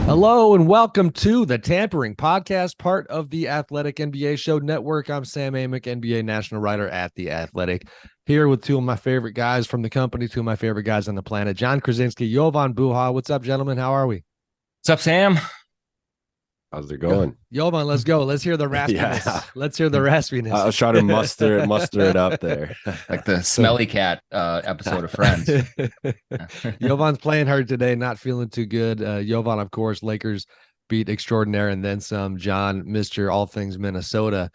Hello and welcome to the Tampering podcast, part of the Athletic NBA Show Network. I'm Sam Amick, NBA national writer at The Athletic, here with two of my favorite guys from the company, two of my favorite guys on the planet, John Krasinski, Jovan Buha. What's up, gentlemen? How are we? What's up, Sam? How's it going? Jovan, let's go. Let's hear the raspiness. Yeah, Let's hear the raspiness. I was trying to muster it up there. Like the smelly cat episode of Friends. Jovan's playing hard today, not feeling too good. Jovan, of course, Lakers beat extraordinaire and then some. John, Mr. All Things Minnesota.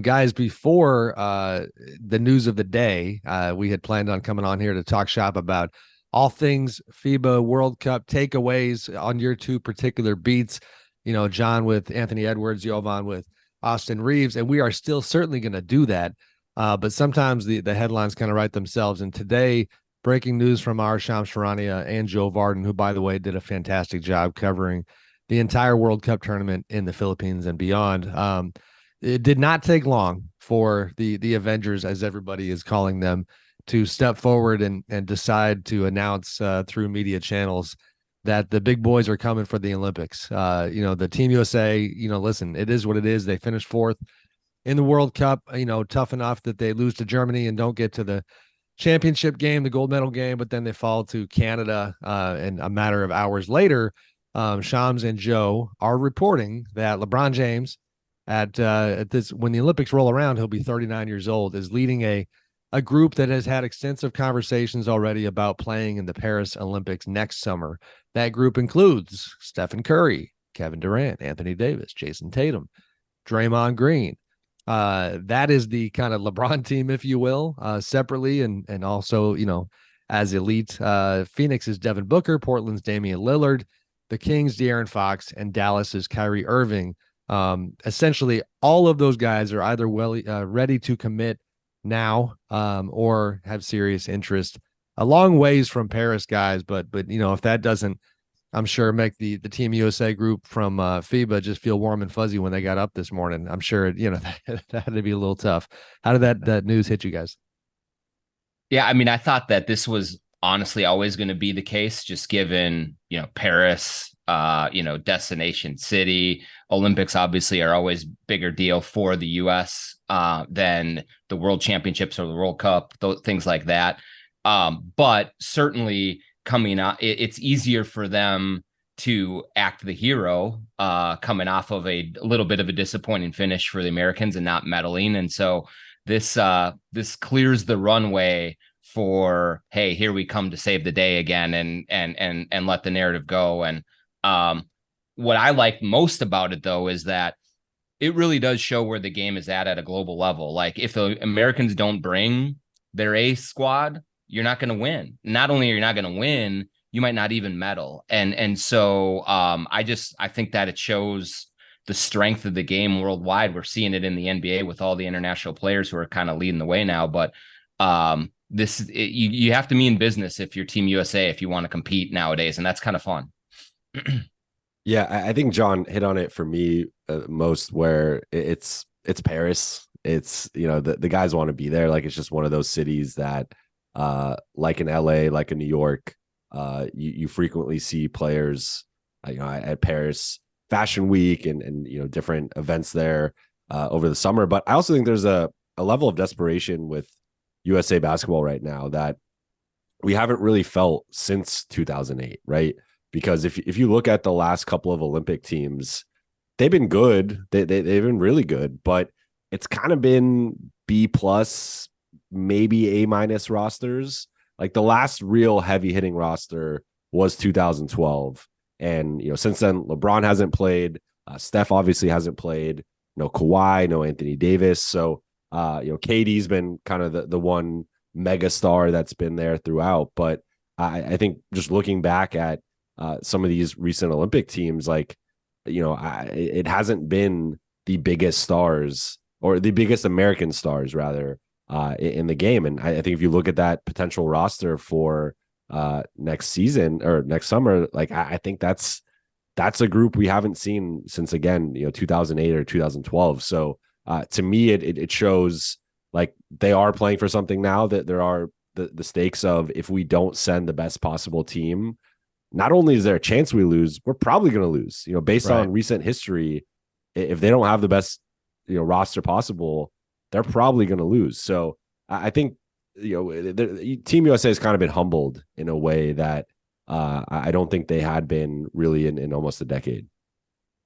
Guys, before the news of the day, we had planned on coming on here to talk shop about all things FIBA World Cup takeaways on your two particular beats. You know, John with Anthony Edwards, Jovan with Austin Reaves, and we are still certainly going to do that. But sometimes the headlines kind of write themselves. And today, breaking news from our Shams Charania and Joe Varden, who, by the way, did a fantastic job covering the entire World Cup tournament in the Philippines and beyond. It did not take long for the Avengers, as everybody is calling them, to step forward and decide to announce through media channels that the big boys are coming for the Olympics. The Team USA, listen, it is what it is. They finished fourth in the World Cup, tough enough that they lose to Germany and don't get to the championship game, the gold medal game, but then they fall to Canada. And a matter of hours later, Shams and Joe are reporting that LeBron James at this, when the Olympics roll around, he'll be 39 years old, is leading a group that has had extensive conversations already about playing in the Paris Olympics next summer. That group includes Stephen Curry, Kevin Durant, Anthony Davis, Jason Tatum, Draymond Green. That is the kind of LeBron team, if you will, separately and also, as elite. Phoenix is Devin Booker, Portland's Damian Lillard, the Kings, De'Aaron Fox, and Dallas is Kyrie Irving. Essentially, all of those guys are either ready to commit now or have serious interest. A long ways from Paris, guys, but if that doesn't, I'm sure, make the Team USA group from FIBA just feel warm and fuzzy when they got up this morning. I'm sure that had to be a little tough. How did that news hit you guys? Yeah, I mean, I thought that this was honestly always going to be the case, just given Paris, destination city. Olympics obviously are always bigger deal for the US than the World Championships or the World Cup, things like that. But certainly coming out, it's easier for them to act the hero coming off of a little bit of a disappointing finish for the Americans and not medaling. And so this clears the runway for, hey, here we come to save the day again and let the narrative go. And what I like most about it, though, is that it really does show where the game is at a global level. Like, if the Americans don't bring their A squad, you're not going to win. Not only are you not going to win, you might not even medal. And so I think that it shows the strength of the game worldwide. We're seeing it in the NBA with all the international players who are kind of leading the way now. But you have to mean business if you're Team USA, if you want to compete nowadays. And that's kind of fun. Yeah, I think John hit on it for me most, where it's Paris. It's, the guys want to be there. Like, it's just one of those cities that like in LA, like in New York, you frequently see players, at Paris Fashion Week and different events there over the summer. But I also think there's a level of desperation with USA basketball right now that we haven't really felt since 2008, right? Because if you look at the last couple of Olympic teams, they've been good. They've been really good, but it's kind of been B plus, maybe A minus rosters. Like, the last real heavy hitting roster was 2012. And, since then, LeBron hasn't played. Steph obviously hasn't played. No Kawhi, no Anthony Davis. So, KD's been kind of the one mega star that's been there throughout. But I think just looking back at some of these recent Olympic teams, like, it hasn't been the biggest stars, or the biggest American stars rather, in the game. And I think if you look at that potential roster for next season or next summer, like, I think that's a group we haven't seen since, again, 2008 or 2012. So to me, it shows like they are playing for something now, that there are the stakes of, if we don't send the best possible team, not only is there a chance we lose, we're probably going to lose. Based Right. on recent history, if they don't have the best roster possible, they're probably going to lose. So I think Team USA has kind of been humbled in a way that I don't think they had been really in almost a decade.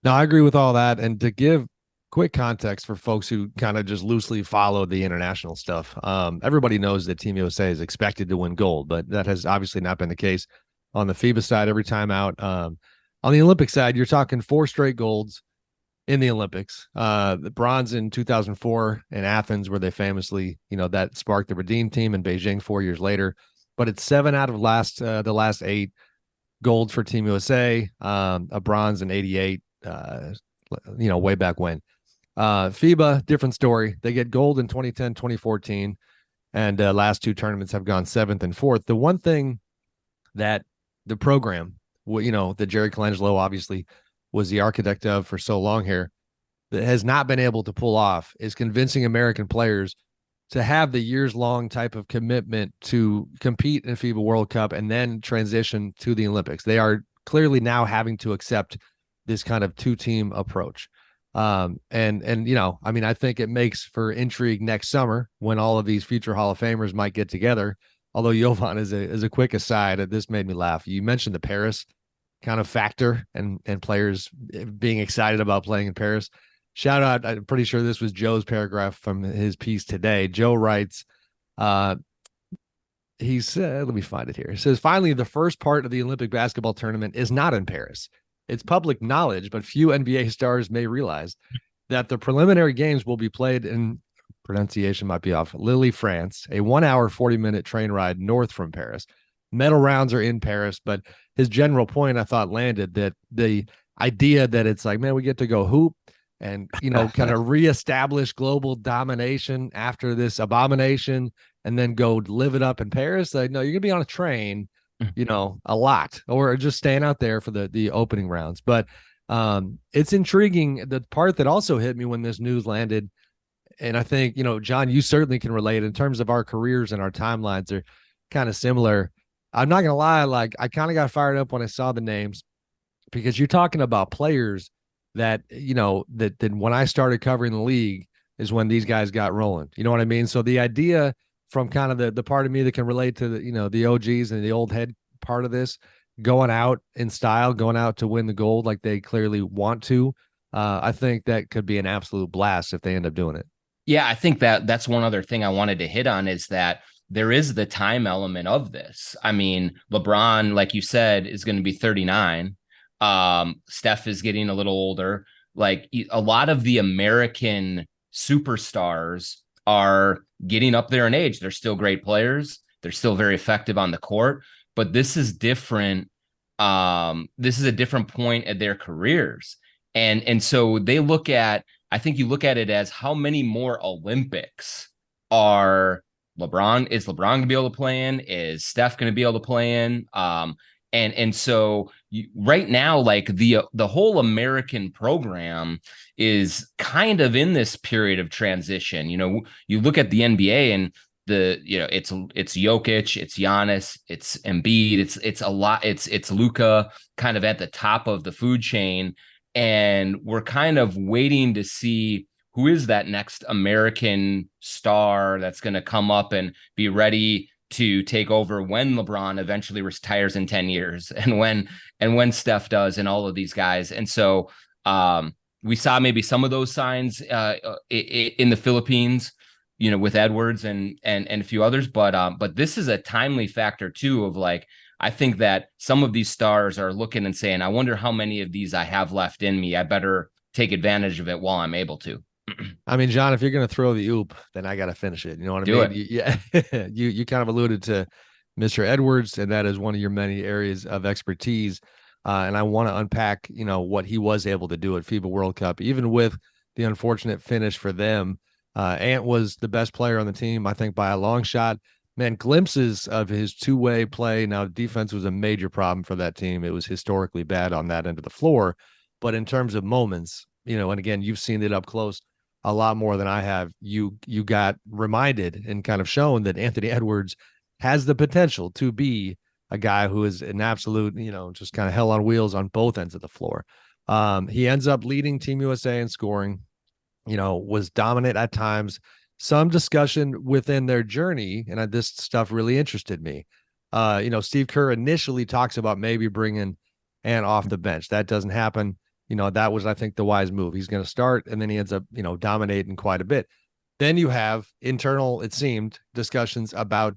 No, I agree with all that. And to give quick context for folks who kind of just loosely follow the international stuff, everybody knows that Team USA is expected to win gold, but that has obviously not been the case on the FIBA side every time out. On the Olympic side, you're talking 4 straight golds in the Olympics. The bronze in 2004 in Athens, where they famously, that sparked the Redeem team, in Beijing 4 years later. But it's 7 out of the last 8 gold for Team USA, a bronze in '88. Way back when. FIBA, different story. They get gold in 2010, 2014, and last 2 tournaments have gone 7th and 4th. The one thing that the program, that Jerry Colangelo obviously was the architect of for so long here, that has not been able to pull off is convincing American players to have the years-long type of commitment to compete in FIBA World Cup and then transition to the Olympics. They are clearly now having to accept this kind of 2-team approach. I think it makes for intrigue next summer when all of these future Hall of Famers might get together. Although Jovan, is a quick aside, this made me laugh. You mentioned the Paris kind of factor and players being excited about playing in Paris. Shout out, I'm pretty sure this was Joe's paragraph from his piece today. Joe writes, he said, let me find it here. He says, finally, the first part of the Olympic basketball tournament is not in Paris. It's public knowledge, but few NBA stars may realize that the preliminary games will be played in, pronunciation might be off, Lille, France, a 1 hour, 40-minute train ride north from Paris. Medal rounds are in Paris, but his general point, I thought, landed that the idea that it's like, man, we get to go hoop and, kind of reestablish global domination after this abomination and then go live it up in Paris. Like, no, you're going to be on a train, a lot, or just staying out there for the opening rounds. But it's intriguing. The part that also hit me when this news landed, and I think, John, you certainly can relate in terms of our careers and our timelines are kind of similar. I'm not going to lie. Like, I kind of got fired up when I saw the names because you're talking about players that, that when I started covering the league is when these guys got rolling. You know what I mean? So the idea from kind of the part of me that can relate to the OGs and the old head part of this, going out in style, going out to win the gold like they clearly want to, I think that could be an absolute blast if they end up doing it. Yeah, I think that's one other thing I wanted to hit on is that there is the time element of this. I mean, LeBron, like you said, is going to be 39. Steph is getting a little older. Like, a lot of the American superstars are getting up there in age. They're still great players. They're still very effective on the court, but this is different. This is a different point at their careers. And so I think you look at it as how many more Olympics is LeBron going to be able to play in? Is Steph going to be able to play in? So right now, like the whole American program is kind of in this period of transition. You look at the NBA and it's Jokic, it's Giannis, it's Embiid, it's a lot, it's Luka kind of at the top of the food chain, and we're kind of waiting to see who is that next American star that's going to come up and be ready to take over when LeBron eventually retires in 10 years and when Steph does and all of these guys. And so we saw maybe some of those signs in the Philippines, with Edwards and a few others. But this is a timely factor too of like, I think that some of these stars are looking and saying, I wonder how many of these I have left in me. I better take advantage of it while I'm able to. I mean, John, if you're going to throw the oop, then I got to finish it. You know what Do I mean? You kind of alluded to Mr. Edwards, and that is one of your many areas of expertise. And I want to unpack, what he was able to do at FIBA World Cup, even with the unfortunate finish for them. Ant was the best player on the team, I think, by a long shot. Man, glimpses of his two-way play. Now, defense was a major problem for that team. It was historically bad on that end of the floor. But in terms of moments, and again, you've seen it up close a lot more than I have. You got reminded and kind of shown that Anthony Edwards has the potential to be a guy who is an absolute, just kind of hell on wheels on both ends of the floor. He ends up leading Team USA in scoring, was dominant at times. Some discussion within their journey, and this stuff really interested me. Steve Kerr initially talks about maybe bringing Ant off the bench. That doesn't happen. That was, I think, the wise move. He's going to start, and then he ends up, dominating quite a bit. Then you have internal, it seemed, discussions about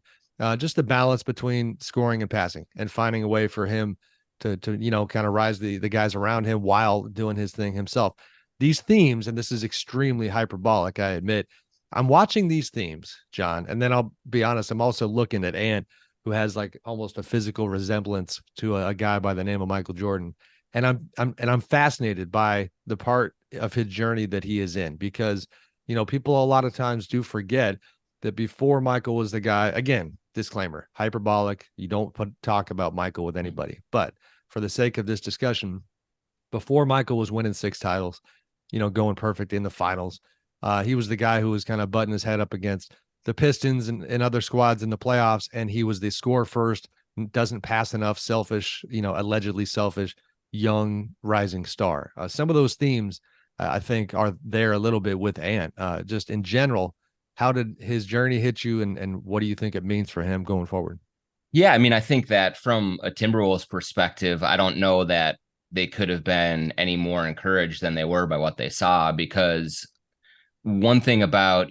just the balance between scoring and passing, and finding a way for him to kind of rise the guys around him while doing his thing himself. These themes, and this is extremely hyperbolic, I admit. I'm watching these themes, John, and then I'll be honest, I'm also looking at Ant, who has like almost a physical resemblance to a guy by the name of Michael Jordan. And I'm fascinated by the part of his journey that he is in, because people a lot of times do forget that before Michael was the guy. Again, disclaimer, hyperbolic. You don't talk about Michael with anybody, but for the sake of this discussion, before Michael was winning 6 titles, going perfect in the finals, he was the guy who was kind of butting his head up against the Pistons and other squads in the playoffs, and he was the score first, doesn't pass enough, selfish, allegedly selfish, young rising star. Some of those themes, I think, are there a little bit with Ant. Just in general, how did his journey hit you, and what do you think it means for him going forward? Yeah, I mean, I think that from a Timberwolves perspective, I don't know that they could have been any more encouraged than they were by what they saw, because one thing about,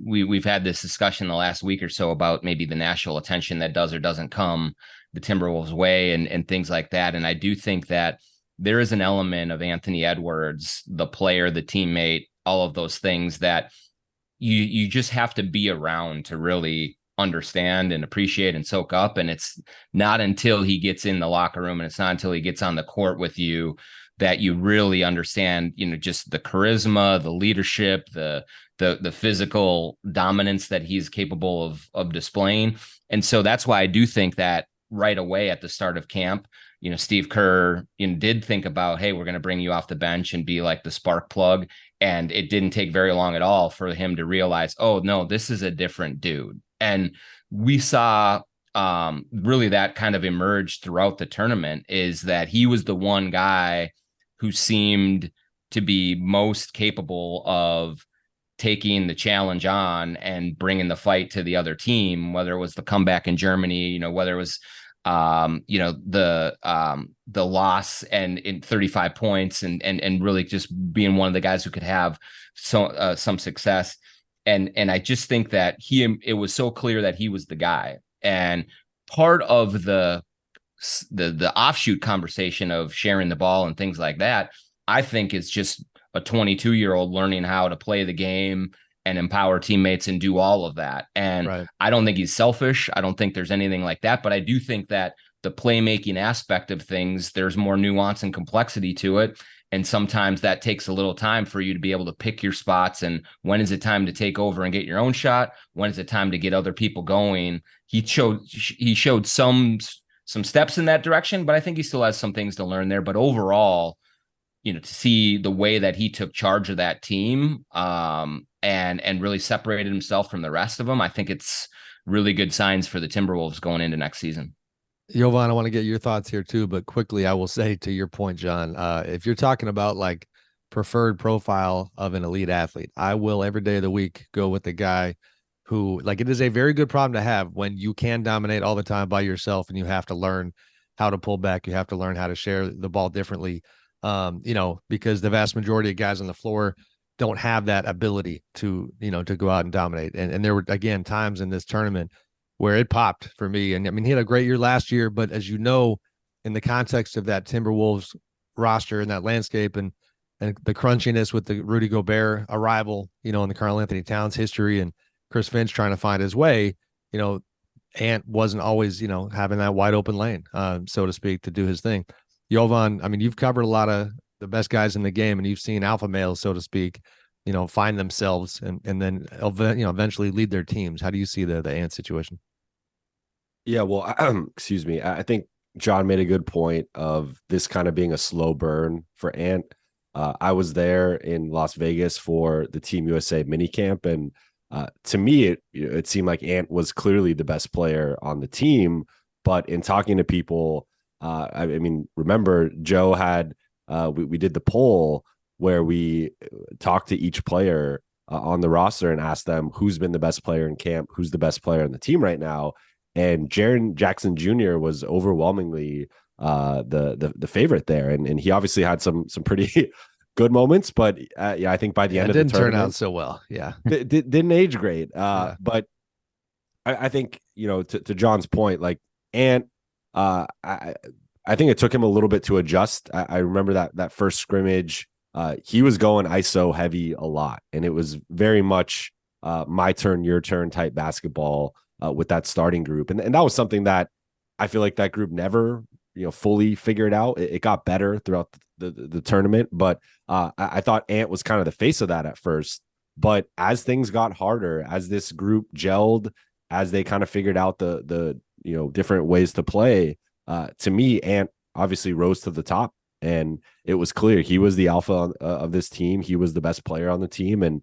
we've had this discussion the last week or so about maybe the national attention that does or doesn't come the Timberwolves way, and things like that. And I do think that there is an element of Anthony Edwards, the player, the teammate, all of those things that you just have to be around to really understand and appreciate and soak up. And it's not until he gets in the locker room, and it's not until he gets on the court with you, that you really understand, just the charisma, the leadership, the physical dominance that he's capable of displaying. And so that's why I do think that right away at the start of camp, Steve Kerr did think about, hey, we're going to bring you off the bench and be like the spark plug. And it didn't take very long at all for him to realize, oh no, this is a different dude. And we saw really that kind of emerged throughout the tournament, is that he was the one guy who seemed to be most capable of taking the challenge on and bringing the fight to the other team, whether it was the comeback in Germany, whether it was, the loss and in 35 points, and really just being one of the guys who could have some success. And I just think that it was so clear that he was the guy. And part of the offshoot conversation of sharing the ball and things like that, I think, is just a 22-year-old learning how to play the game and empower teammates and do all of that. And right. I don't think he's selfish. I don't think there's anything like that, but I do think that the playmaking aspect of things, there's more nuance and complexity to it. And sometimes that takes a little time for you to be able to pick your spots. And when is it time to take over and get your own shot? When is it time to get other people going? He showed some steps in that direction, but I think he still has some things to learn there. But overall, to see the way that he took charge of that team, and really separated himself from the rest of them, I think it's really good signs for the Timberwolves going into next season. Jovan, I want to get your thoughts here too, but quickly, I will say to your point, John, if you're talking about like preferred profile of an elite athlete, I will every day of the week go with the guy who, like, it is a very good problem to have when you can dominate all the time by yourself, and you have to learn how to pull back. You have to learn how to share the ball differently, because the vast majority of guys on the floor don't have that ability to go out and dominate. And there were, again, times in this tournament where it popped for me. And I mean, he had a great year last year, but as you know, in the context of that Timberwolves roster and that landscape, and the crunchiness with the Rudy Gobert arrival, in the Karl-Anthony Towns history, and Chris Finch trying to find his way, Ant wasn't always, having that wide open lane, so to speak, to do his thing. Jovan, I mean, you've covered a lot of the best guys in the game, and you've seen alpha males, so to speak, find themselves and then, eventually lead their teams. How do you see the Ant situation? Yeah, well, excuse me. I think John made a good point of this kind of being a slow burn for Ant. I was there in Las Vegas for the Team USA minicamp, and to me, it seemed like Ant was clearly the best player on the team, But in talking to people, I mean, remember Joe had we did the poll where we talked to each player on the roster and asked them who's been the best player in camp, who's the best player in the team right now, and Jaren Jackson Jr. was overwhelmingly the favorite there, and he obviously had some pretty good moments, but yeah, I think by the end it of the didn't turn tournament, out so well. Yeah, didn't age great. yeah. But I think, you know, to John's point, like, and I think it took him a little bit to adjust. I remember that first scrimmage, he was going ISO heavy a lot, and it was very much my turn, your turn type basketball with that starting group, and that was something that I feel like that group never, you know, fully figured out. It got better throughout the tournament, but I thought Ant was kind of the face of that at first. But as things got harder, as this group gelled, as they kind of figured out the you know, different ways to play, to me, Ant obviously rose to the top, and it was clear he was the alpha of this team. He was the best player on the team, and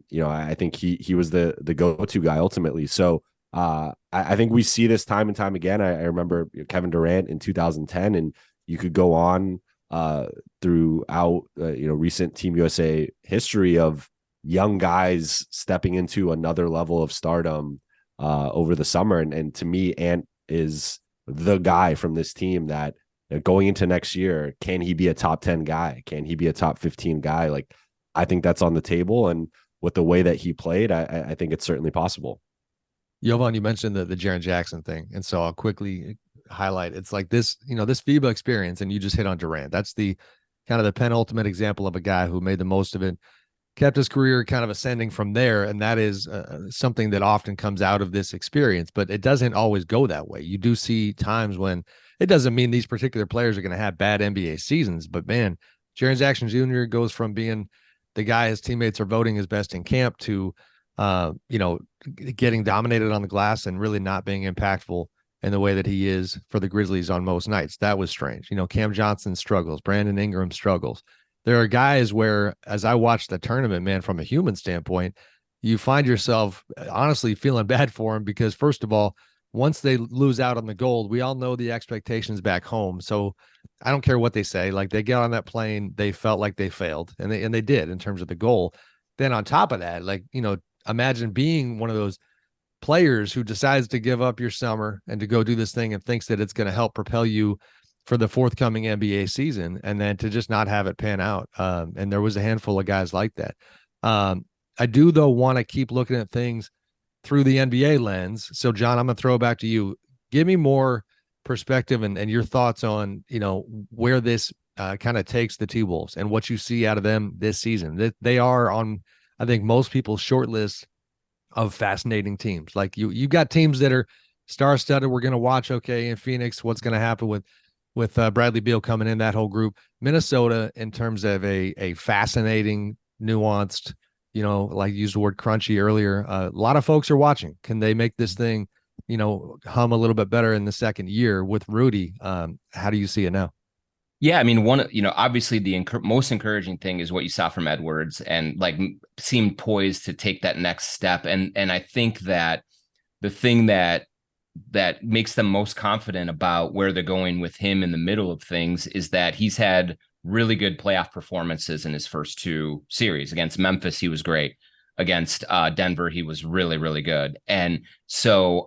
you know, I think he was the go-to guy ultimately. So I think we see this time and time again. I remember Kevin Durant in 2010, and you could go on throughout you know, recent Team USA history of young guys stepping into another level of stardom over the summer. And to me, Ant is the guy from this team that going into next year, can he be a top 10 guy? Can he be a top 15 guy? Like, I think that's on the table. And with the way that he played, I think it's certainly possible. Jovan, you mentioned the Jaren Jackson thing, and so I'll quickly highlight. It's like this, you know, this FIBA experience, and you just hit on Durant. That's the kind of the penultimate example of a guy who made the most of it, kept his career kind of ascending from there, and that is something that often comes out of this experience. But it doesn't always go that way. You do see times when it doesn't mean these particular players are going to have bad NBA seasons, but man, Jaren Jackson Jr. goes from being the guy his teammates are voting his best in camp to you know, getting dominated on the glass and really not being impactful in the way that he is for the Grizzlies on most nights. That was strange. You know, Cam Johnson struggles, Brandon Ingram struggles. There are guys where, as I watch the tournament, man, from a human standpoint, you find yourself honestly feeling bad for him because, first of all, once they lose out on the gold, we all know the expectations back home. So I don't care what they say. Like, they get on that plane, they felt like they failed, and they did in terms of the goal. Then on top of that, like, you know, imagine being one of those players who decides to give up your summer and to go do this thing and thinks that it's going to help propel you for the forthcoming NBA season, and then to just not have it pan out. And there was a handful of guys like that. I do, though, want to keep looking at things through the NBA lens. So, John, I'm going to throw it back to you. Give me more perspective and your thoughts on, you know, where this kind of takes the T-Wolves and what you see out of them this season. They are on, I think, most people's short list of fascinating teams. Like, you got teams that are star-studded. We're going to watch, okay, in Phoenix, what's going to happen with Bradley Beal coming in, that whole group. Minnesota, in terms of a fascinating, nuanced, you know, like you used the word crunchy earlier. A lot of folks are watching. Can they make this thing, you know, hum a little bit better in the second year with Rudy? How do you see it now? Yeah, I mean, you know, obviously the most encouraging thing is what you saw from Edwards, and like seemed poised to take that next step. And I think that the thing that makes them most confident about where they're going with him in the middle of things is that he's had really good playoff performances in his first two series. Against Memphis, he was great. Against Denver, he was really, really good. And so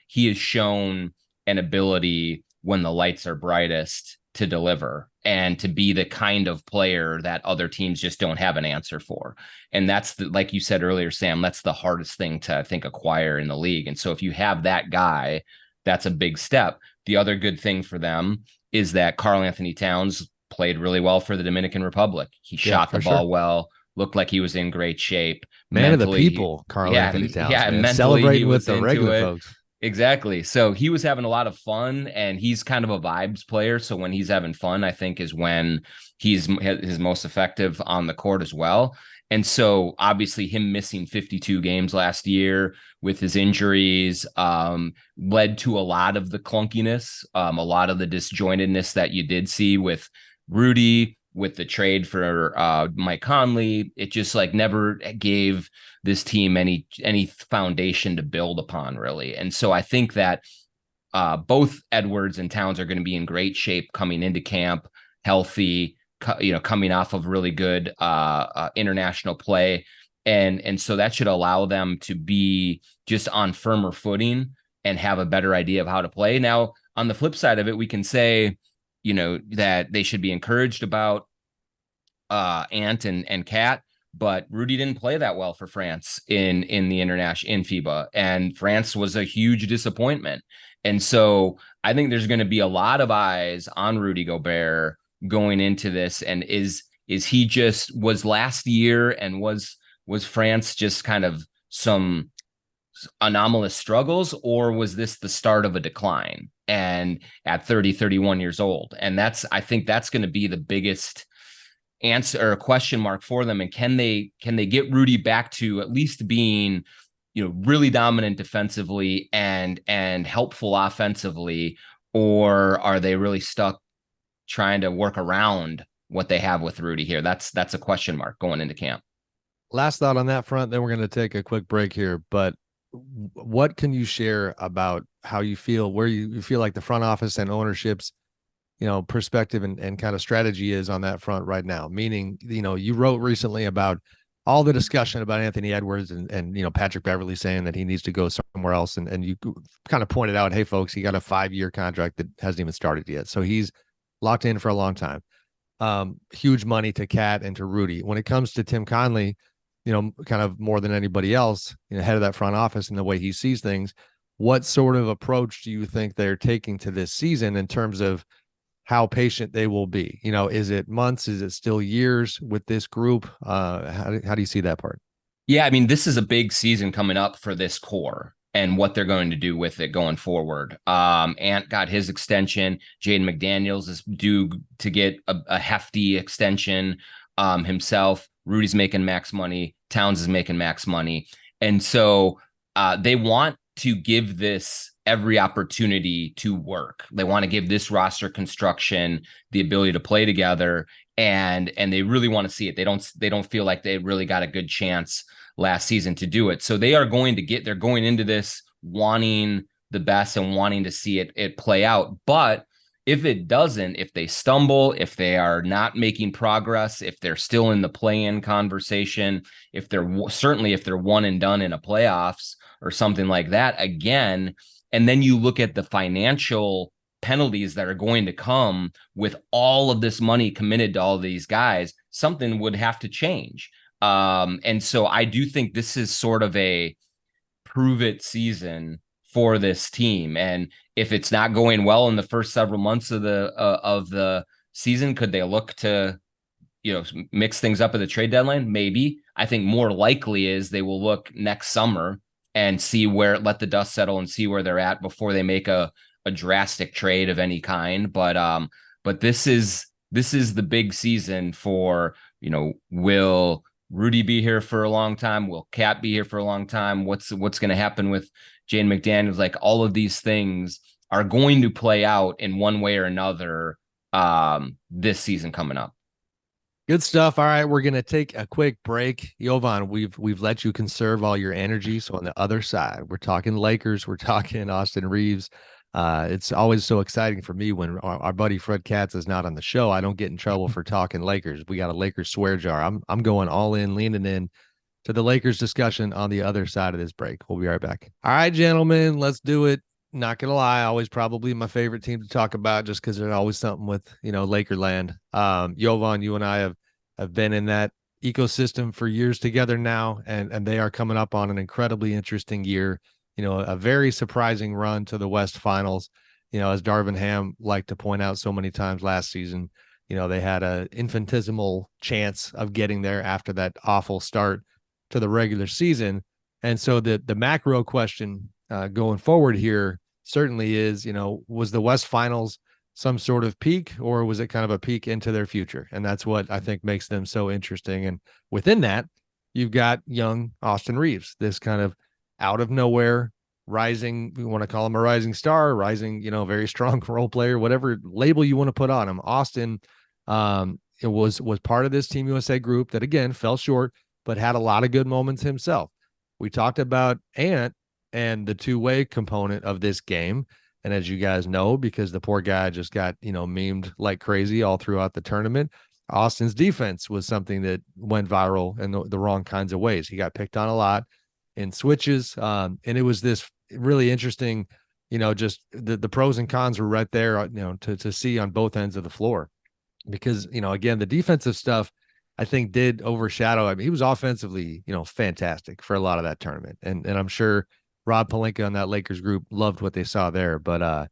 he has shown an ability when the lights are brightest to deliver and to be the kind of player that other teams just don't have an answer for. And that's like you said earlier, Sam, that's the hardest thing to, I think, acquire in the league. And so if you have that guy, that's a big step. The other good thing for them is that Karl Anthony Towns played really well for the Dominican Republic. He shot the ball well, looked like he was in great shape. Man mentally, of the people, Karl Anthony Towns. Yeah, man. mentally, celebrating with the regular folks. Exactly. So he was having a lot of fun, and he's kind of a vibes player. So when he's having fun, I think is when he's his most effective on the court as well. And so obviously him missing 52 games last year with his injuries led to a lot of the clunkiness, a lot of the disjointedness that you did see with Rudy, with the trade for Mike Conley. It just like never gave this team any foundation to build upon, really. And so I think that both Edwards and Towns are going to be in great shape coming into camp, healthy, coming off of really good international play. And so that should allow them to be just on firmer footing and have a better idea of how to play. Now, on the flip side of it, we can say, that they should be encouraged about Ant and Cat, but Rudy didn't play that well for France in the international in FIBA, and France was a huge disappointment. And so I think there's going to be a lot of eyes on Rudy Gobert going into this. And is he just was last year, and was France just kind of some anomalous struggles, or was this the start of a decline and at 31 years old? And I think that's going to be the biggest answer or a question mark for them. And can they get Rudy back to at least being, really dominant defensively and helpful offensively, or are they really stuck trying to work around what they have with Rudy here? That's a question mark going into camp. Last thought on that front, then we're going to take a quick break here. But what can you share about how you feel, where you feel like the front office and ownership's, perspective and kind of strategy is on that front right now? Meaning, you wrote recently about all the discussion about Anthony Edwards and Patrick Beverley saying that he needs to go somewhere else. And you kind of pointed out, hey, folks, he got a 5-year contract that hasn't even started yet. So he's locked in for a long time. Huge money to Cat and to Rudy. When it comes to Tim Conley, kind of more than anybody else, head of that front office and the way he sees things, what sort of approach do you think they're taking to this season in terms of how patient they will be? Is it months? Is it still years with this group? How do you see that part? Yeah, I mean, this is a big season coming up for this core and what they're going to do with it going forward. Ant got his extension. Jaden McDaniels is due to get a hefty extension himself. Rudy's making max money. Towns is making max money. And so they want to give this every opportunity to work. They want to give this roster construction the ability to play together, and they really want to see it. They don't feel like they really got a good chance last season to do it. So they're going into this wanting the best and wanting to see it play out. But if it doesn't, if they stumble, if they are not making progress, if they're still in the play-in conversation, if they're one and done in a playoffs or something like that again, and then you look at the financial penalties that are going to come with all of this money committed to all these guys, something would have to change. And so I do think this is sort of a prove it season for this team. And if it's not going well in the first several months of the season, could they look to, mix things up at the trade deadline? Maybe. I think more likely is they will look next summer and let the dust settle and see where they're at before they make a drastic trade of any kind. But this is the big season for, will Rudy be here for a long time? Will Cat be here for a long time? What's going to happen with Jaden McDaniels? Like, all of these things are going to play out in one way or another this season coming up. Good stuff. All right, we're going to take a quick break. Jovan, we've let you conserve all your energy. So on the other side, we're talking Lakers. We're talking Austin Reaves. It's always so exciting for me when our buddy Fred Katz is not on the show. I don't get in trouble for talking Lakers. We got a Lakers swear jar. I'm going all in, leaning in to the Lakers discussion on the other side of this break. We'll be right back. All right, gentlemen, let's do it. Not gonna lie, always probably my favorite team to talk about, just because there's always something with Lakerland. Jovan, you and I have been in that ecosystem for years together now, and they are coming up on an incredibly interesting year. A very surprising run to the West Finals. As Darvin Ham liked to point out so many times last season, they had an infinitesimal chance of getting there after that awful start to the regular season. And so the macro question going forward here certainly is, was the West Finals some sort of peak, or was it kind of a peak into their future? And that's what I think makes them so interesting. And within that, you've got young Austin Reaves, this kind of out of nowhere rising, we want to call him a rising star, rising, very strong role player, whatever label you want to put on him. Austin it was part of this Team USA group that, again, fell short, but had a lot of good moments himself. We talked about Ant and the two-way component of this game. And as you guys know, because the poor guy just got, memed like crazy all throughout the tournament, Austin's defense was something that went viral in the wrong kinds of ways. He got picked on a lot in switches. And it was this really interesting, just the pros and cons were right there, to see on both ends of the floor. Because, again, the defensive stuff I think did overshadow. I mean, he was offensively, fantastic for a lot of that tournament. And I'm sure Rob Pelinka on that Lakers group loved what they saw there. But I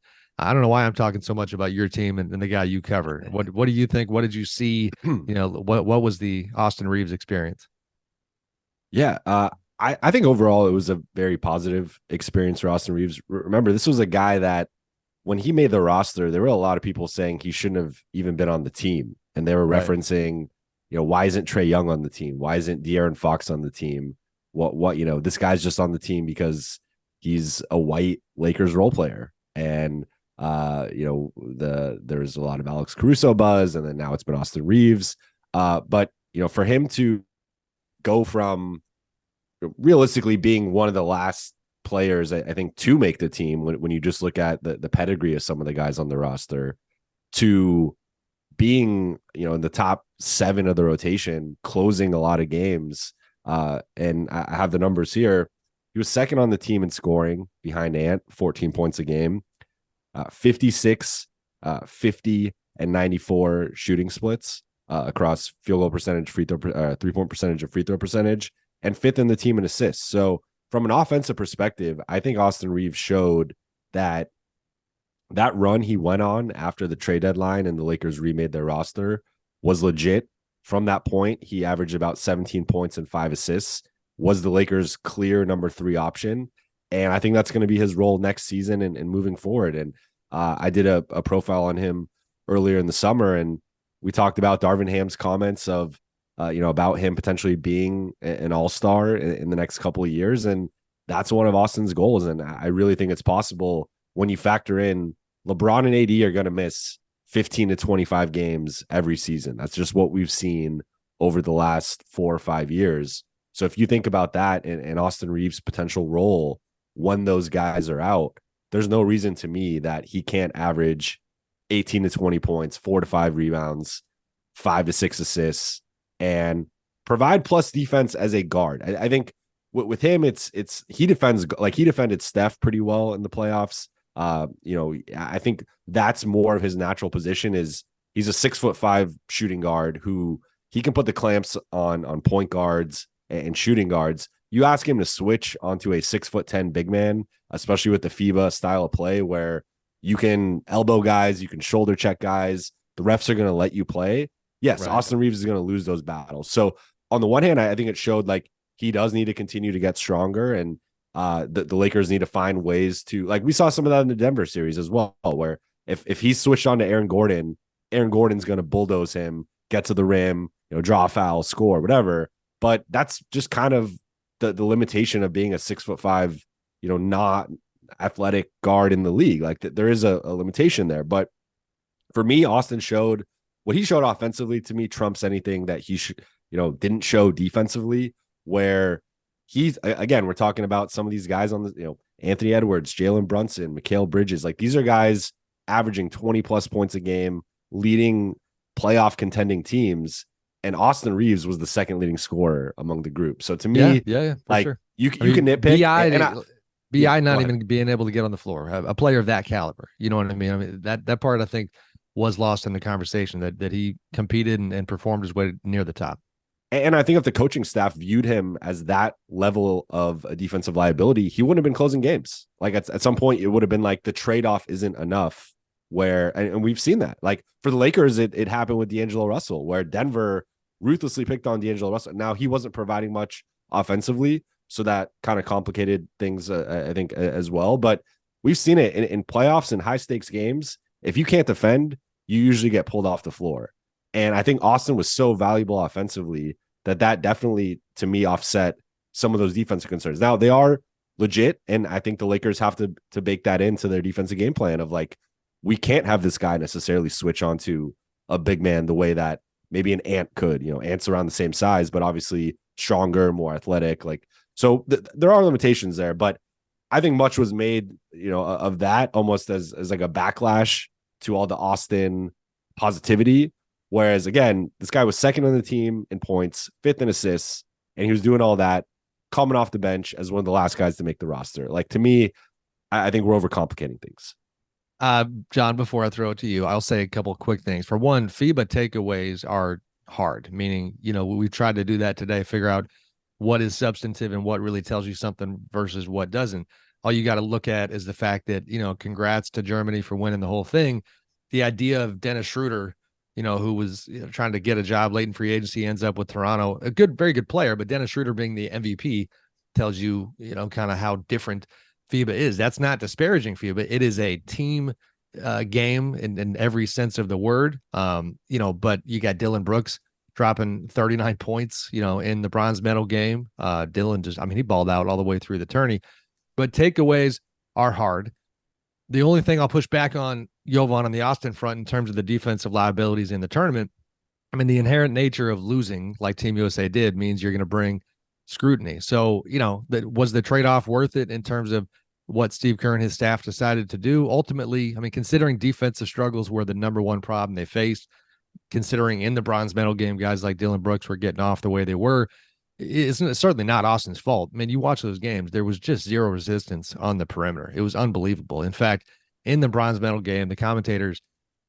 don't know why I'm talking so much about your team and the guy you cover. What do you think? What did you see? What was the Austin Reaves experience? Yeah, I think overall it was a very positive experience for Austin Reaves. Remember, this was a guy that when he made the roster, there were a lot of people saying he shouldn't have even been on the team. And they were referencing, why isn't Trae Young on the team? Why isn't De'Aaron Fox on the team? This guy's just on the team because he's a white Lakers role player. And, there's a lot of Alex Caruso buzz, and then now it's been Austin Reaves. But, for him to go from realistically being one of the last players, I think, to make the team when you just look at the pedigree of some of the guys on the roster, to being, in the top 7 of the rotation, closing a lot of games. And I have the numbers here. He was second on the team in scoring behind Ant, 14 points a game, 56, 50, and 94 shooting splits across field goal percentage, free throw, 3-point percentage, and free throw percentage, and 5th in the team in assists. So from an offensive perspective, I think Austin Reaves showed that run he went on after the trade deadline and the Lakers remade their roster was legit. From that point, he averaged about 17 points and 5 assists, was the Lakers' clear number 3 option. And I think that's going to be his role next season and moving forward. And I did a profile on him earlier in the summer, and we talked about Darvin Ham's comments of, about him potentially being an all-star in the next couple of years. And that's one of Austin's goals. And I really think it's possible when you factor in LeBron and AD are going to miss 15 to 25 games every season. That's just what we've seen over the last 4 or 5 years. So if you think about that and Austin Reaves' potential role when those guys are out, there's no reason to me that he can't average 18 to 20 points, 4 to 5 rebounds, 5 to 6 assists, and provide plus defense as a guard. I think with him, it's he defended Steph pretty well in the playoffs. I think that's more of his natural position. Is he's a 6'5" shooting guard who he can put the clamps on point guards and shooting guards. You ask him to switch onto a 6'10" big man, especially with the FIBA style of play where you can elbow guys, you can shoulder check guys. The refs are going to let you play. Yes, right. Austin Reaves is going to lose those battles. So on the one hand, I think it showed like he does need to continue to get stronger, and the Lakers need to find ways to, like, we saw some of that in the Denver series as well, where if he switched on to Aaron Gordon's going to bulldoze him, get to the rim, draw a foul, score, whatever. But that's just kind of the limitation of being a 6'5", not athletic guard in the league. Like there is a limitation there. But for me, Austin showed what he showed offensively to me trumps anything that he didn't show defensively, where he's, again, we're talking about some of these guys on the, Anthony Edwards, Jalen Brunson, Mikal Bridges. Like these are guys averaging 20 plus points a game, leading playoff contending teams. And Austin Reaves was the second leading scorer among the group. So to me, yeah, like sure. you can nitpick. BI not even being able to get on the floor, a player of that caliber. You know what I mean? I mean, that part I think was lost in the conversation that he competed and performed his way near the top. And I think if the coaching staff viewed him as that level of a defensive liability, he wouldn't have been closing games. Like at some point, it would have been like the trade-off isn't enough. And we've seen that. Like for the Lakers, it happened with D'Angelo Russell, where Denver ruthlessly picked on D'Angelo Russell. Now he wasn't providing much offensively, so that kind of complicated things, I think, as well. But we've seen it in playoffs and high stakes games. If you can't defend, you usually get pulled off the floor. And I think Austin was so valuable offensively that definitely, to me, offset some of those defensive concerns. Now, they are legit, and I think the Lakers have to bake that into their defensive game plan of, like, we can't have this guy necessarily switch onto a big man the way that maybe an Ant could. Ant's around the same size, but obviously stronger, more athletic. Like, so there are limitations there. But I think much was made, of that almost as like a backlash to all the Austin positivity. Whereas again, this guy was second on the team in points, fifth in assists, and he was doing all that coming off the bench as one of the last guys to make the roster. Like, to me, I think we're overcomplicating things. John, before I throw it to you, I'll say a couple of quick things. For one, FIBA takeaways are hard, meaning, we've tried to do that today, figure out what is substantive and what really tells you something versus what doesn't. All you got to look at is the fact that, congrats to Germany for winning the whole thing. The idea of Dennis Schroeder, who was trying to get a job late in free agency, ends up with Toronto, a good, very good player, but Dennis Schroeder being the MVP tells you, kind of how different FIBA is. That's not disparaging FIBA. It is a team game in every sense of the word. But you got Dylan Brooks dropping 39 points, in the bronze medal game. Dylan he balled out all the way through the tourney. But takeaways are hard. The only thing I'll push back on Jovan on the Austin front in terms of the defensive liabilities in the tournament, the inherent nature of losing, like Team USA did, means you're going to bring scrutiny. So, was the trade-off worth it in terms of what Steve Kerr and his staff decided to do? Ultimately, considering defensive struggles were the number one problem they faced, considering in the bronze medal game, guys like Dylan Brooks were getting off the way they were, it's certainly not Austin's fault. You watch those games, there was just zero resistance on the perimeter. It was unbelievable. In fact, in the bronze medal game, the commentators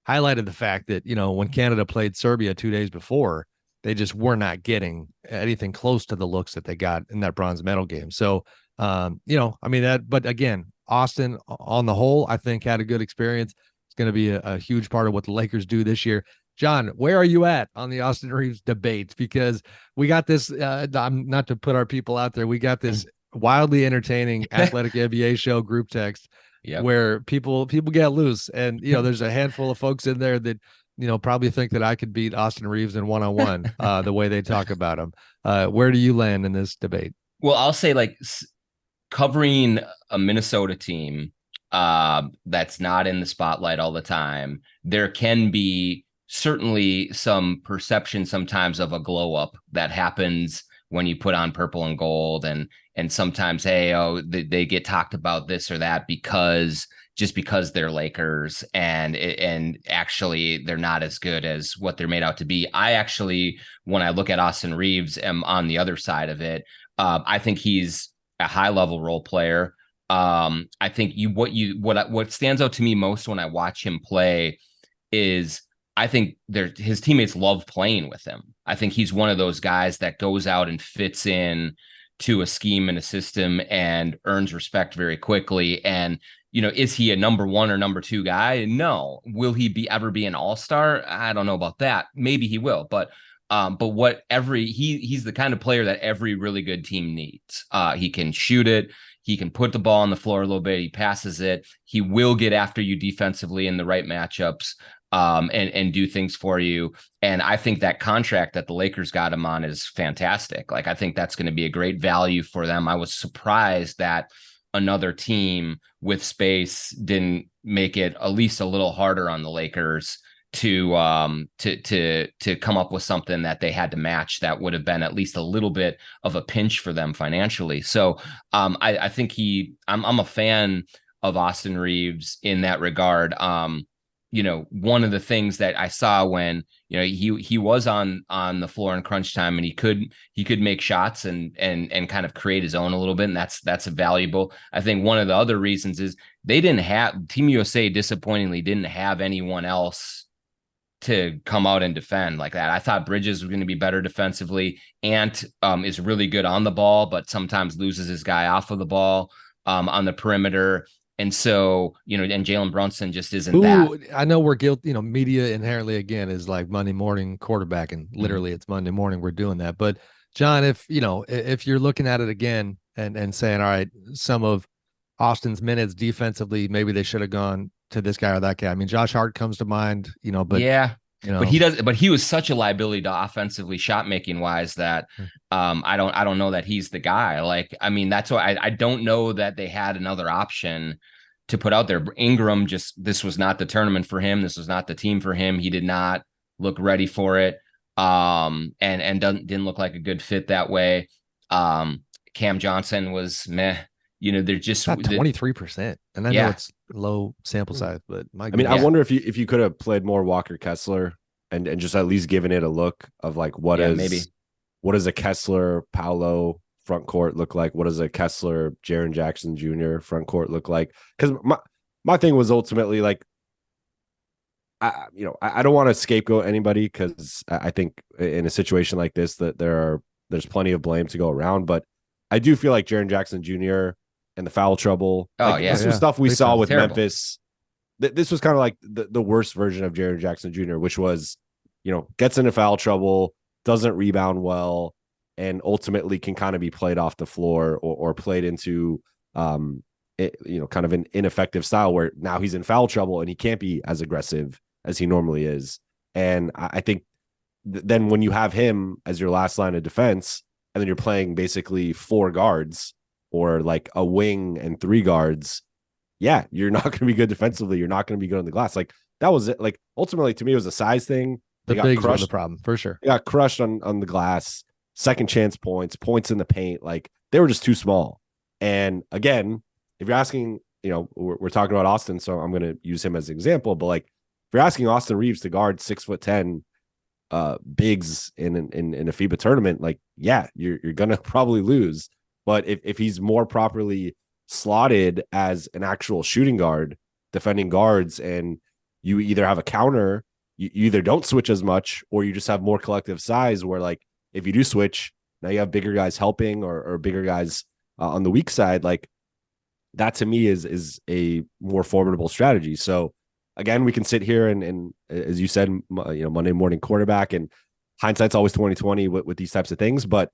highlighted the fact that, when Canada played Serbia 2 days before, they just were not getting anything close to the looks that they got in that bronze medal game. So, but again, Austin on the whole, I think had a good experience. It's going to be a huge part of what the Lakers do this year. John, where are you at on the Austin Reaves debate? Because we got this, not to put our people out there, we got this wildly entertaining athletic NBA show group text where people get loose. And, there's a handful of folks in there that, probably think that I could beat Austin Reaves in one-on-one, the way they talk about him. Where do you land in this debate? Well, I'll say, like, covering a Minnesota team that's not in the spotlight all the time, there can be certainly some perception sometimes of a glow up that happens when you put on purple and gold, and sometimes, hey, they get talked about this or that because they're Lakers, and actually they're not as good as what they're made out to be. I actually, when I look at Austin Reaves, am on the other side of it. I think he's a high level role player. I think what stands out to me most when I watch him play is I think his teammates love playing with him. I think he's one of those guys that goes out and fits in to a scheme and a system and earns respect very quickly. And, is he a number one or number two guy? No. Will he ever be an all-star? I don't know about that. Maybe he will, but he's the kind of player that every really good team needs. He can shoot it. He can put the ball on the floor a little bit. He passes it. He will get after you defensively in the right matchups. And do things for you. And I think that contract that the Lakers got him on is fantastic. Like, I think that's going to be a great value for them. I was surprised that another team with space didn't make it at least a little harder on the Lakers to come up with something that they had to match that would have been at least a little bit of a pinch for them financially. So I think I'm a fan of Austin Reaves in that regard. One of the things that I saw when, he was on the floor in crunch time, and he could make shots and kind of create his own a little bit. And that's valuable. I think one of the other reasons is Team USA disappointingly didn't have anyone else to come out and defend like that. I thought Bridges was going to be better defensively. Ant is really good on the ball, but sometimes loses his guy off of the ball on the perimeter. And so, and Jalen Brunson just isn't that. I know we're guilty, media inherently, again, is like Monday morning quarterbacking. Literally, It's Monday morning. We're doing that. But John, if you're looking at it again and saying, all right, some of Austin's minutes defensively, maybe they should have gone to this guy or that guy. Josh Hart comes to mind, but yeah. But he was such a liability to offensively shot making wise that I don't know that he's the guy. Like, that's why I don't know that they had another option to put out there. Ingram, this was not the tournament for him. This was not the team for him. He did not look ready for it. And didn't look like a good fit that way. Cam Johnson was meh. they're just, It's not 23%. And I know yeah, it's low sample size, but my I mean, I goodness. wonder if you could have played more Walker Kessler and just at least given it a look of like yeah, maybe. what does a Kessler Paolo front court look like? What does a Kessler Jaren Jackson Jr. front court look like? Because my thing was ultimately like, I don't want to scapegoat anybody because I think in a situation like this that there's plenty of blame to go around, but I do feel like Jaren Jackson Jr. and the foul trouble, Oh, like yeah. this was stuff we Big saw time. with Terrible. Memphis. This was kind of like the worst version of Jaren Jackson Jr., which was, gets into foul trouble, doesn't rebound well, and ultimately can kind of be played off the floor or played into, kind of an ineffective style where now he's in foul trouble and he can't be as aggressive as he normally is. And I think then when you have him as your last line of defense, and then you're playing basically 4 guards or like a wing and 3 guards, yeah, you're not going to be good defensively. You're not going to be good on the glass. Like that was it. Like ultimately, to me, it was a size thing. They The got bigs were the crushed. problem for sure. They got crushed on the glass. Second chance points in the paint. Like they were just too small. And again, if you're asking, we're talking about Austin, so I'm going to use him as an example. But like, if you're asking Austin Reaves to guard 6'10" bigs in a FIBA tournament, like, yeah, you're gonna probably lose. But if he's more properly slotted as an actual shooting guard, defending guards, and you either have a counter, you either don't switch as much, or you just have more collective size where like if you do switch, now you have bigger guys helping or bigger guys on the weak side, like that to me is a more formidable strategy. So again, we can sit here and as you said, Monday morning quarterback, and hindsight's always 2020 with these types of things. But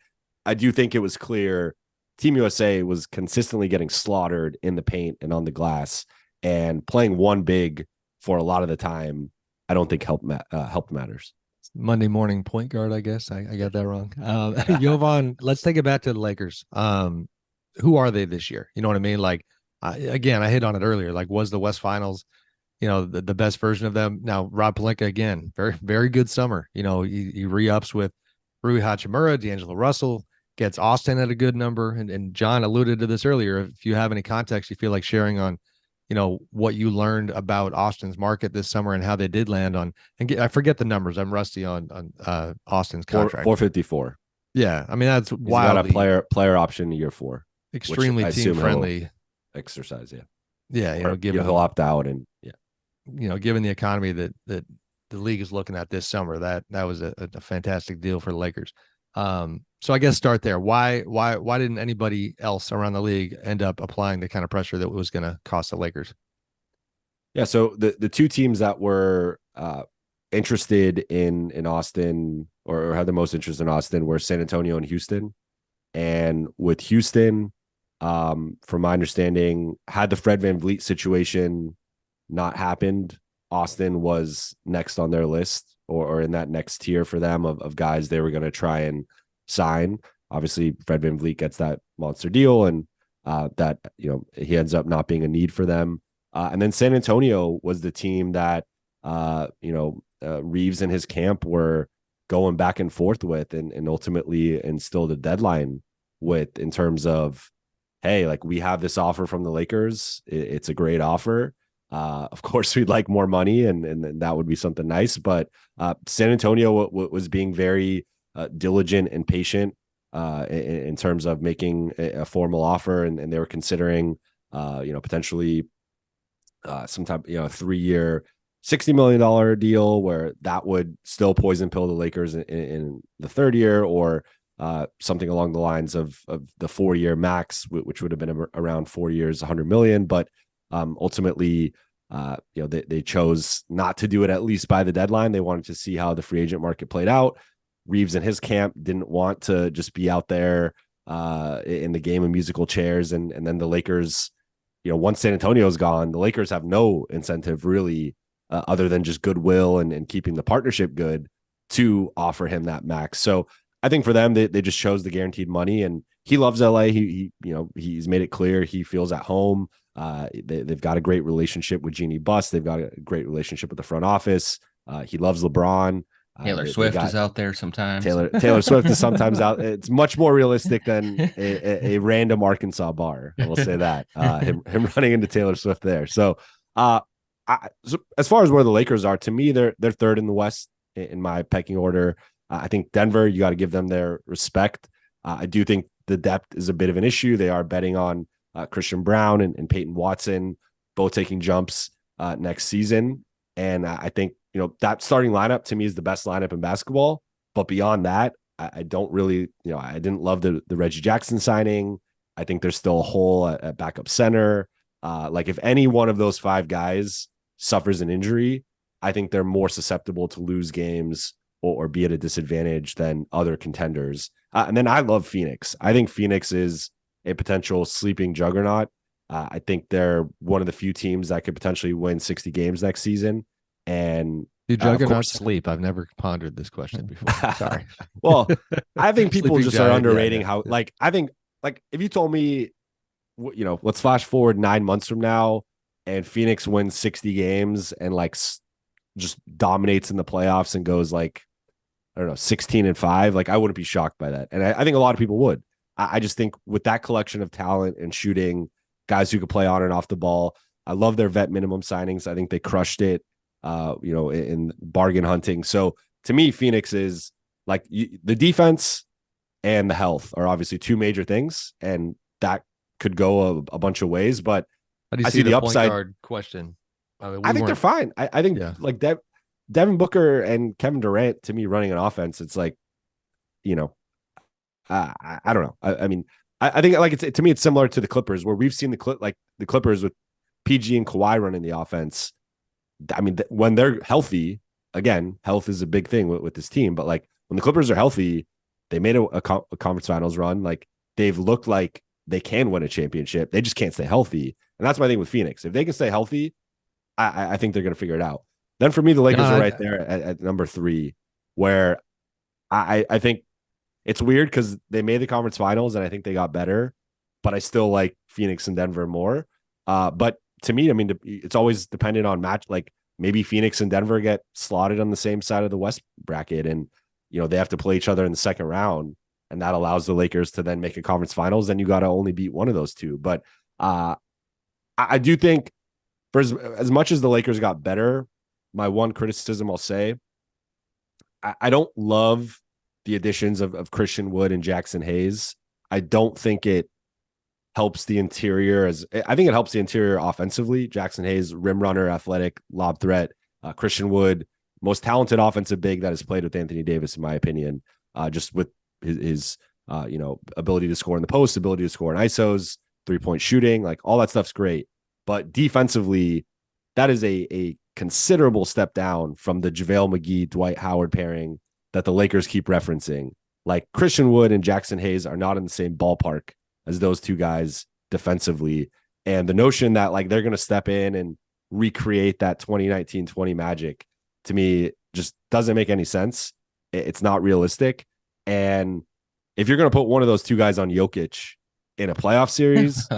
I do think it was clear Team USA was consistently getting slaughtered in the paint and on the glass, and playing one big for a lot of the time, I don't think helped matters. Monday morning point guard, I guess. I got that wrong. Jovan, let's take it back to the Lakers. Who are they this year? You know what I mean? Like, again, I hit on it earlier. Like, was the West Finals, the best version of them? Now, Rob Pelinka, again, very, very good summer. He re-ups with Rui Hachimura, D'Angelo Russell, gets Austin at a good number. And John alluded to this earlier. If you have any context you feel like sharing on, what you learned about Austin's market this summer and how they did land on, and I forget the numbers. I'm rusty on Austin's contract. 454. Yeah. I mean, that's He's wildly got a player option year 4. extremely team friendly. Exercise, yeah. Yeah. Given he'll opt out, and given the economy that the league is looking at this summer, that was a fantastic deal for the Lakers. So I guess start there. Why didn't anybody else around the league end up applying the kind of pressure that was going to cost the Lakers? Yeah. So the 2 teams that were interested in Austin or had the most interest in Austin were San Antonio and Houston. And with Houston, from my understanding, had the Fred VanVleet situation not happened, Austin was next on their list or in that next tier for them of guys they were going to try and sign. Obviously, Fred VanVleet gets that monster deal, and that he ends up not being a need for them. And then San Antonio was the team that Reaves and his camp were going back and forth with, and ultimately instilled a deadline with, in terms of, hey, like, we have this offer from the Lakers. It's a great offer. Of course, we'd like more money, and that would be something nice. But San Antonio was being very diligent and patient in terms of making a formal offer, and they were considering, potentially some type, 3-year, $60 million deal where that would still poison pill the Lakers in the third year, or something along the lines of the 4-year max, which would have been around 4 years, 100 million. But ultimately, they chose not to do it, at least by the deadline. They wanted to see how the free agent market played out. Reaves and his camp didn't want to just be out there in the game of musical chairs. And then the Lakers, once San Antonio's gone, the Lakers have no incentive really, other than just goodwill and keeping the partnership good, to offer him that max. So I think for them, they just chose the guaranteed money, and he loves LA. He's made it clear he feels at home. They've got a great relationship with Jeannie Buss. They've got a great relationship with the front office. He loves LeBron. Taylor They Swift got is out there sometimes. Taylor Swift is sometimes out. It's much more realistic than a random Arkansas bar. I will say that him running into Taylor Swift there. So, so as far as where the Lakers are, to me, they're third in the West in my pecking order. I think Denver, you got to give them their respect. I do think the depth is a bit of an issue. They are betting on Christian Brown and Peyton Watson both taking jumps next season, and I think that starting lineup to me is the best lineup in basketball. But beyond that, I don't really, I didn't love the Reggie Jackson signing. I think there's still a hole at backup center. Like if any one of those five guys suffers an injury, I think they're more susceptible to lose games or be at a disadvantage than other contenders. And then I love Phoenix. I think Phoenix is a potential sleeping juggernaut. I think they're one of the few teams that could potentially win 60 games next season. And do juggernauts sleep? I've never pondered this question before. Sorry. Well, I think people just are underrating how, yeah. like, I think, like, if you told me, let's flash forward 9 months from now and Phoenix wins 60 games and like just dominates in the playoffs and goes like, I don't know, 16-5, like I wouldn't be shocked by that. And I think a lot of people would. I just think with that collection of talent and shooting, guys who could play on and off the ball, I love their vet minimum signings. I think they crushed it, in bargain hunting. So to me, Phoenix is like the defense and the health are obviously two major things, and that could go a bunch of ways. But how do you I see the point upside guard question? I think they're fine. I think like Devin Booker and Kevin Durant, to me, running an offense, it's like, I don't know. I mean, I think like to me, it's similar to the Clippers, where we've seen the Clippers with PG and Kawhi running the offense. I mean, when they're healthy, again, health is a big thing with this team. But like when the Clippers are healthy, they made a conference finals run. Like they've looked like they can win a championship. They just can't stay healthy, and that's my thing with Phoenix. If they can stay healthy, I think they're going to figure it out. Then for me, the Lakers are right there at number 3, where I think it's weird because they made the conference finals and I think they got better, but I still like Phoenix and Denver more. But to me, I mean, it's always dependent on match. Like maybe Phoenix and Denver get slotted on the same side of the West bracket, and they have to play each other in the second round, and that allows the Lakers to then make a conference finals. Then you got to only beat one of those two. But I do think for as much as the Lakers got better, my one criticism I'll say, I don't love the additions of Christian Wood and Jackson Hayes. I don't think it helps the interior I think it helps the interior offensively. Jackson Hayes, rim runner, athletic, lob threat. Christian Wood, most talented offensive big that has played with Anthony Davis, in my opinion, just with his ability to score in the post, ability to score in ISOs, 3-point shooting, like all that stuff's great. But defensively, that is a considerable step down from the JaVale McGee, Dwight Howard pairing that the Lakers keep referencing. Like Christian Wood and Jackson Hayes are not in the same ballpark as those two guys defensively. And the notion that like they're going to step in and recreate that 2019-20 magic, to me, just doesn't make any sense. It's not realistic. And if you're going to put one of those two guys on Jokic in a playoff series,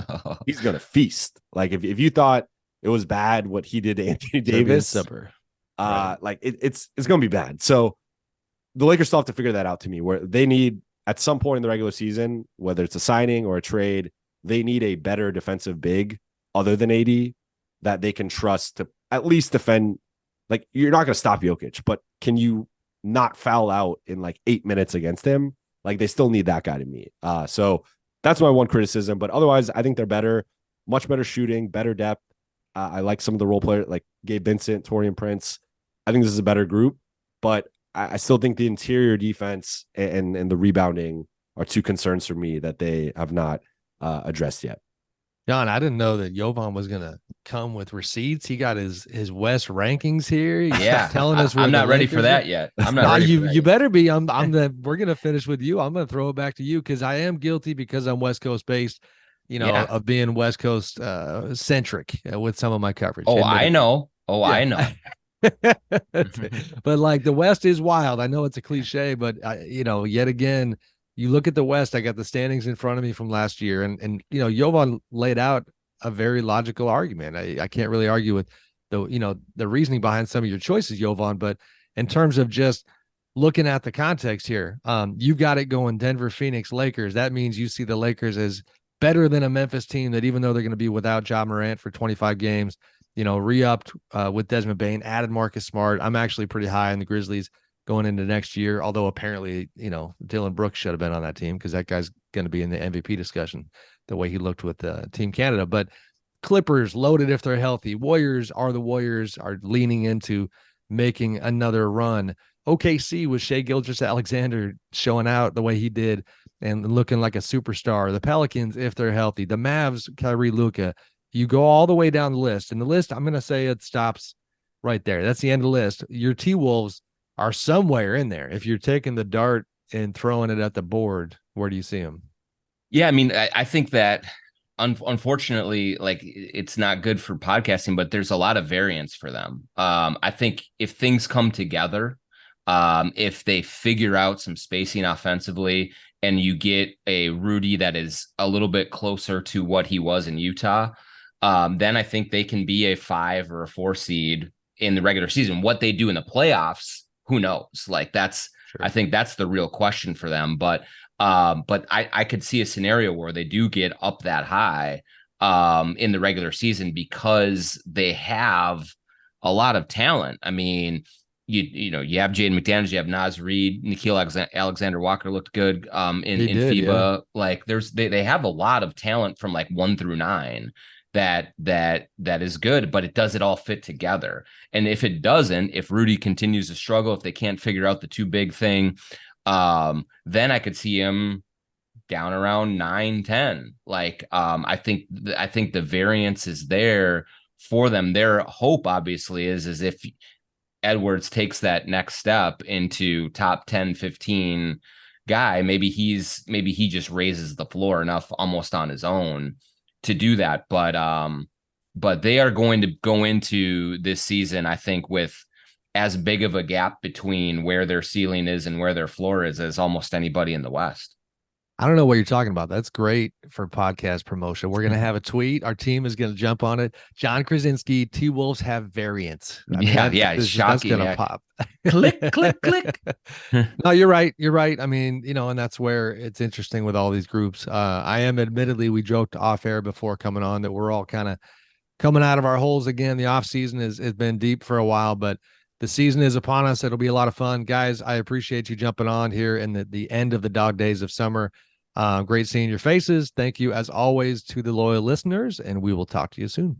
he's going to feast. Like if you thought it was bad what he did to Anthony Davis, right. Like it's going to be bad. So the Lakers still have to figure that out, to me, where they need at some point in the regular season, whether it's a signing or a trade, they need a better defensive big other than AD that they can trust to at least defend. Like you're not going to stop Jokic, but can you not foul out in like 8 minutes against him? Like they still need that guy to me. So that's my one criticism. But otherwise, I think they're better, much better shooting, better depth. I like some of the role players like Gabe Vincent, Taurean Prince. I think this is a better group, but I still think the interior defense and the rebounding are two concerns for me that they have not addressed yet. John, I didn't know that Jovan was going to come with receipts. He got his West rankings here. He's telling us I'm not ready for that yet. I'm not ready. You better be. We're going to finish with you. I'm going to throw it back to you because I am guilty because I'm West Coast based, of being West Coast centric with some of my coverage. Oh, I know. I know. But like the West is wild. I know it's a cliche, but yet again, you look at the West. I got the standings in front of me from last year, and Jovan laid out a very logical argument. I can't really argue with the reasoning behind some of your choices, Jovan. But in terms of just looking at the context here, you've got it going Denver, Phoenix, Lakers. That means you see the Lakers as better than a Memphis team that, even though they're going to be without Ja Morant for 25 games, re-upped with Desmond Bane, added Marcus Smart. I'm actually pretty high on the Grizzlies going into next year, although apparently, Dylan Brooks should have been on that team because that guy's going to be in the MVP discussion the way he looked with Team Canada. But Clippers loaded if they're healthy. Warriors are leaning into making another run. OKC with Shea Gilgeous-Alexander showing out the way he did and looking like a superstar. The Pelicans, if they're healthy. The Mavs, Kyrie, Luka. You go all the way down the list. And the list, I'm going to say it stops right there. That's the end of the list. Your T-Wolves are somewhere in there. If you're taking the dart and throwing it at the board, where do you see them? Yeah, I mean, I think that unfortunately, like, it's not good for podcasting, but there's a lot of variance for them. I think if things come together, if they figure out some spacing offensively and you get a Rudy that is a little bit closer to what he was in Utah, then I think they can be a 5 or a 4 seed in the regular season. What they do in the playoffs, who knows? Like, I think that's the real question for them. But I could see a scenario where they do get up that high in the regular season because they have a lot of talent. I mean, you have Jaden McDaniels, you have Naz Reid, Nikhil Alexander Walker looked good in FIBA. Yeah. Like, they have a lot of talent from like 1 through 9 that is good, but it does it all fit together. And if it doesn't, if Rudy continues to struggle, if they can't figure out the too big thing, then I could see him down around 9-10. Like, I think the variance is there for them. Their hope obviously is if Edwards takes that next step into top 10, 15 guy, maybe he just raises the floor enough almost on his own to do that. But they are going to go into this season, I think, with as big of a gap between where their ceiling is and where their floor is as almost anybody in the West. I don't know what you're talking about. That's great for podcast promotion. We're going to have a tweet. Our team is going to jump on it. John Krasinski, T-Wolves have variants. It's shocking. That's going to pop. Click, click, click. No, you're right. You're right. I mean, and that's where it's interesting with all these groups. We joked off air before coming on that we're all kind of coming out of our holes again. The off season has been deep for a while, but the season is upon us. It'll be a lot of fun. Guys, I appreciate you jumping on here in the end of the dog days of summer. Great seeing your faces. Thank you, as always, to the loyal listeners, and we will talk to you soon.